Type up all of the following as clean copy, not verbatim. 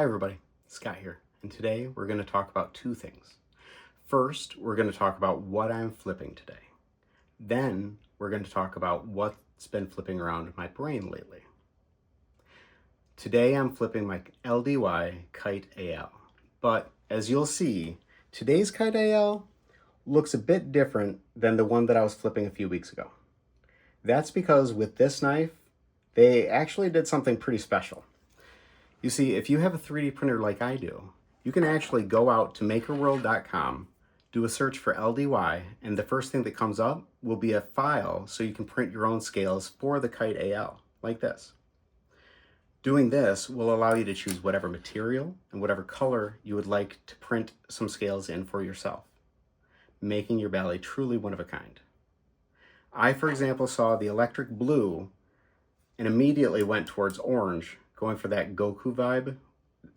Hi everybody, Scott here, and today we're going to talk about two things. First, we're going to talk about what I'm flipping today. Then, we're going to talk about what's been flipping around in my brain lately. Today I'm flipping my LDY Kite-AL, but as you'll see, today's Kite-AL looks a bit different than the one that I was flipping a few weeks ago. That's because with this knife, they actually did something pretty special. You see, if you have a 3D printer like I do, you can actually go out to makerworld.com, do a search for LDY, and the first thing that comes up will be a file so you can print your own scales for the Kite-AL, like this. Doing this will allow you to choose whatever material and whatever color you would like to print some scales in for yourself, making your ballet truly one of a kind. I, for example, saw the electric blue and immediately went towards orange, going for that Goku vibe.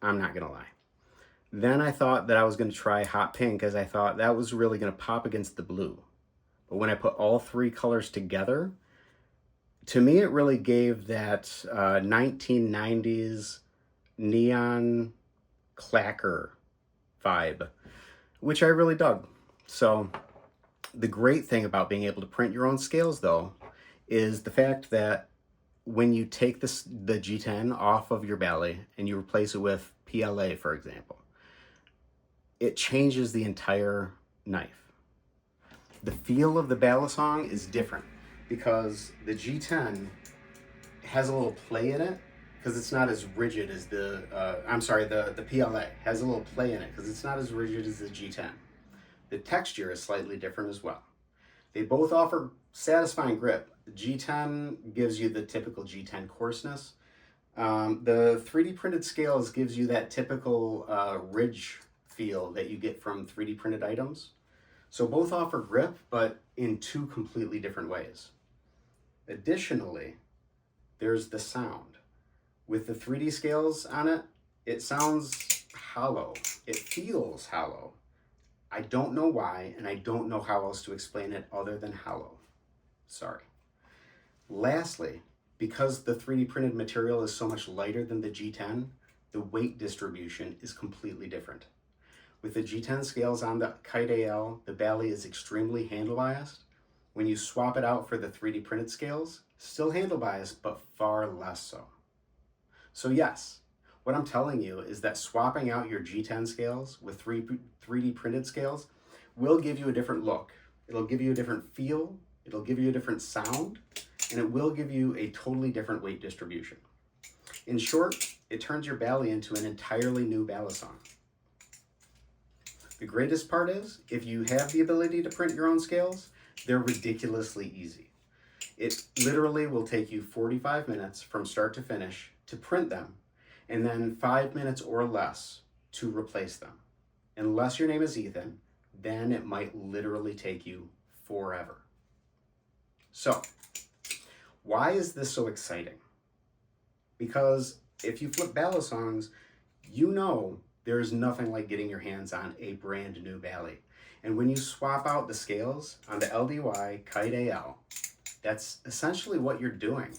I'm not gonna lie. Then I thought that I was gonna try hot pink, as I thought that was really gonna pop against the blue. But when I put all three colors together, to me it really gave that 1990s neon clacker vibe, which I really dug. So the great thing about being able to print your own scales, though, is the fact that when you take the G10 off of your ballet and you replace it with PLA, for example, it changes the entire knife. The feel of the balisong is different because the G10 has a little play in it because it's not as rigid as the PLA has a little play in it because it's not as rigid as the G10. The texture is slightly different as well. They both offer satisfying grip. The G10 gives you the typical G10 coarseness. The 3D printed scales gives you that typical ridge feel that you get from 3D printed items. So both offer grip, but in two completely different ways. Additionally, there's the sound. With the 3D scales on it, it sounds hollow. It feels hollow. I don't know why, and I don't know how else to explain it other than hollow. Sorry. Lastly, because the 3D printed material is so much lighter than the G10, the weight distribution is completely different. With the G10 scales on the Kite-AL, the ballet is extremely handle biased. When you swap it out for the 3D printed scales, still handle biased, but far less so. So yes, what I'm telling you is that swapping out your G10 scales with 3D printed scales will give you a different look. It'll give you a different feel, it'll give you a different sound, and it will give you a totally different weight distribution. In short, it turns your ballet into an entirely new balisong. The greatest part is, if you have the ability to print your own scales, they're ridiculously easy. It literally will take you 45 minutes from start to finish to print them, and then 5 minutes or less to replace them. Unless your name is Ethan, then it might literally take you forever. So, why is this so exciting? Because if you flip balisongs, you know there is nothing like getting your hands on a brand new ballet. And when you swap out the scales on the LDY Kite-AL, that's essentially what you're doing.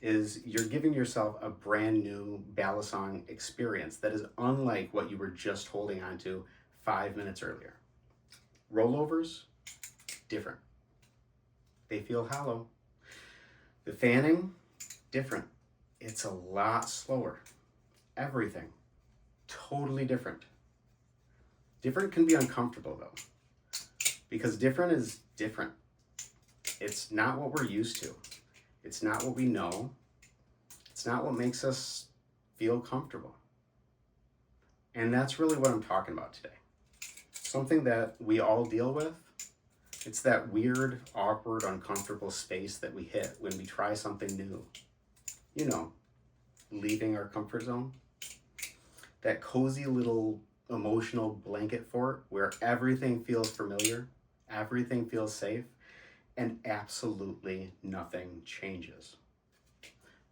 Is you're giving yourself a brand new balisong experience that is unlike what you were just holding on to 5 minutes earlier. Rollovers, different. They feel hollow. The fanning, different. It's a lot slower. Everything, totally different. Different can be uncomfortable though, because different is different. It's not what we're used to. It's not what we know. It's not what makes us feel comfortable. And that's really what I'm talking about today. Something that we all deal with. It's that weird, awkward, uncomfortable space that we hit when we try something new. You know, leaving our comfort zone. That cozy little emotional blanket fort where everything feels familiar, everything feels safe, and absolutely nothing changes.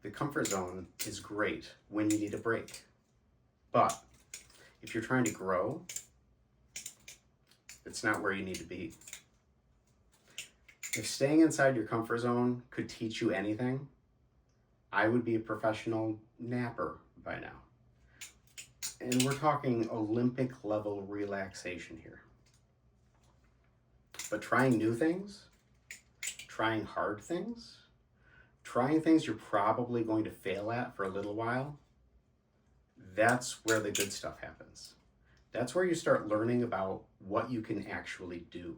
The comfort zone is great when you need a break. But if you're trying to grow, it's not where you need to be. If staying inside your comfort zone could teach you anything, I would be a professional napper by now. And we're talking Olympic level relaxation here. But trying new things, trying hard things, trying things you're probably going to fail at for a little while, that's where the good stuff happens. That's where you start learning about what you can actually do.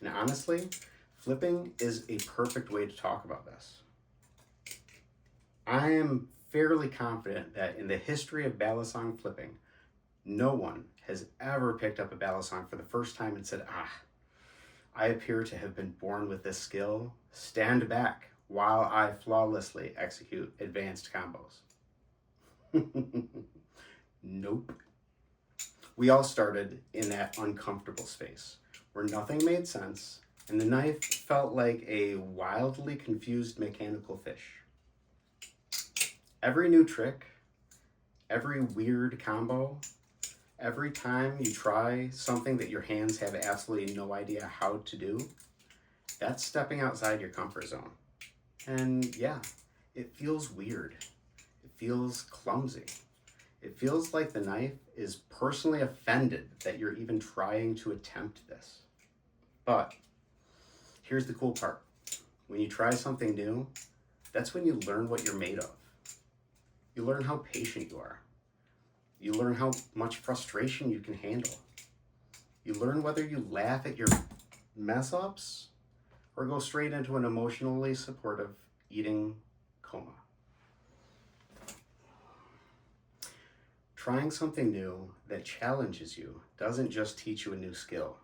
And honestly, flipping is a perfect way to talk about this. I am fairly confident that in the history of balisong flipping, no one has ever picked up a balisong for the first time and said, I appear to have been born with this skill. Stand back while I flawlessly execute advanced combos. Nope. We all started in that uncomfortable space where nothing made sense and the knife felt like a wildly confused mechanical fish. Every new trick, every weird combo, every time you try something that your hands have absolutely no idea how to do, that's stepping outside your comfort zone. And yeah, it feels weird. It feels clumsy. It feels like the knife is personally offended that you're even trying to attempt this. But here's the cool part. When you try something new, that's when you learn what you're made of. You learn how patient you are. You learn how much frustration you can handle. You learn whether you laugh at your mess ups or go straight into an emotionally supportive eating coma. Trying something new that challenges you doesn't just teach you a new skill.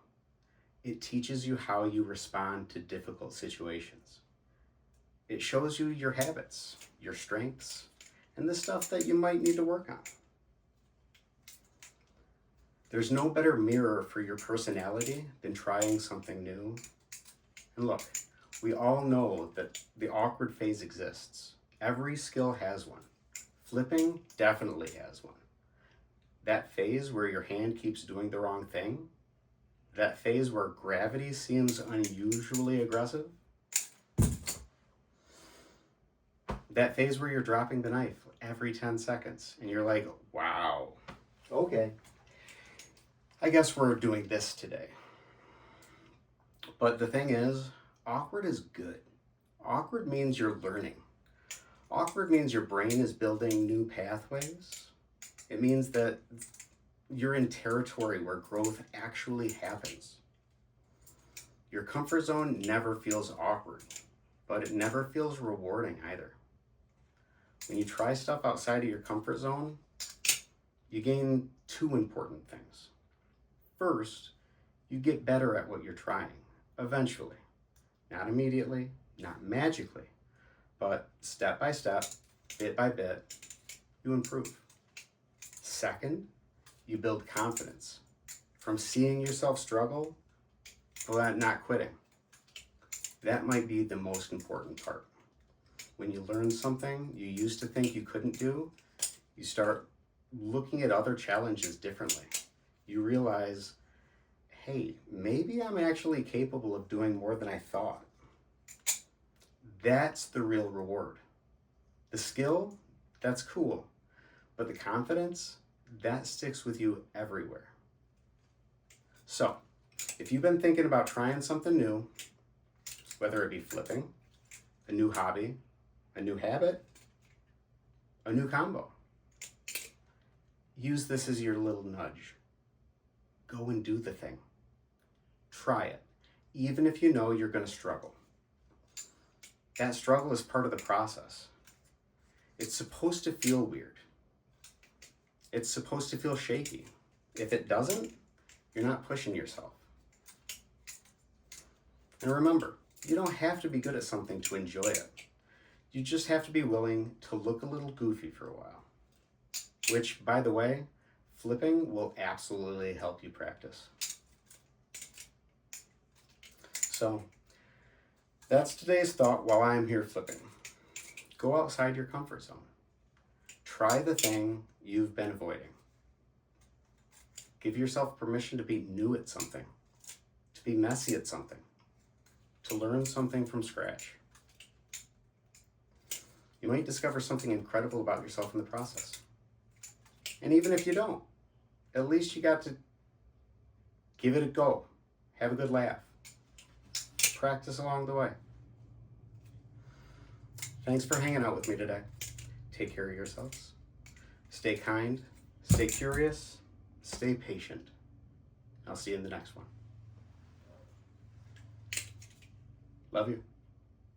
It teaches you how you respond to difficult situations. It shows you your habits, your strengths, and the stuff that you might need to work on. There's no better mirror for your personality than trying something new. And look, we all know that the awkward phase exists. Every skill has one. Flipping definitely has one. That phase where your hand keeps doing the wrong thing, that phase where gravity seems unusually aggressive, that phase where you're dropping the knife every 10 seconds and you're like, wow, okay, I guess we're doing this today. But the thing is, awkward is good. Awkward means you're learning. Awkward means your brain is building new pathways. It means that you're in territory where growth actually happens. Your comfort zone never feels awkward, but it never feels rewarding either. When you try stuff outside of your comfort zone, you gain two important things. First, you get better at what you're trying, eventually. Not immediately, not magically, but step by step, bit by bit, you improve. Second, you build confidence from seeing yourself struggle but not quitting. That might be the most important part. When you learn something you used to think you couldn't do, you start looking at other challenges differently. You realize, hey, maybe I'm actually capable of doing more than I thought. That's the real reward. The skill, that's cool. But the confidence, that sticks with you everywhere. So, if you've been thinking about trying something new, whether it be flipping, a new hobby, a new habit, a new combo, use this as your little nudge. Go and do the thing. Try it, even if you know you're going to struggle. That struggle is part of the process. It's supposed to feel weird. It's supposed to feel shaky. If it doesn't, you're not pushing yourself. And remember, you don't have to be good at something to enjoy it. You just have to be willing to look a little goofy for a while. Which, by the way, flipping will absolutely help you practice. So, that's today's thought while I'm here flipping. Go outside your comfort zone. Try the thing you've been avoiding. Give yourself permission to be new at something, to be messy at something, to learn something from scratch. You might discover something incredible about yourself in the process. And even if you don't, at least you got to give it a go. Have a good laugh. Practice along the way. Thanks for hanging out with me today. Take care of yourselves. Stay kind, stay curious, stay patient. I'll see you in the next one. Love you.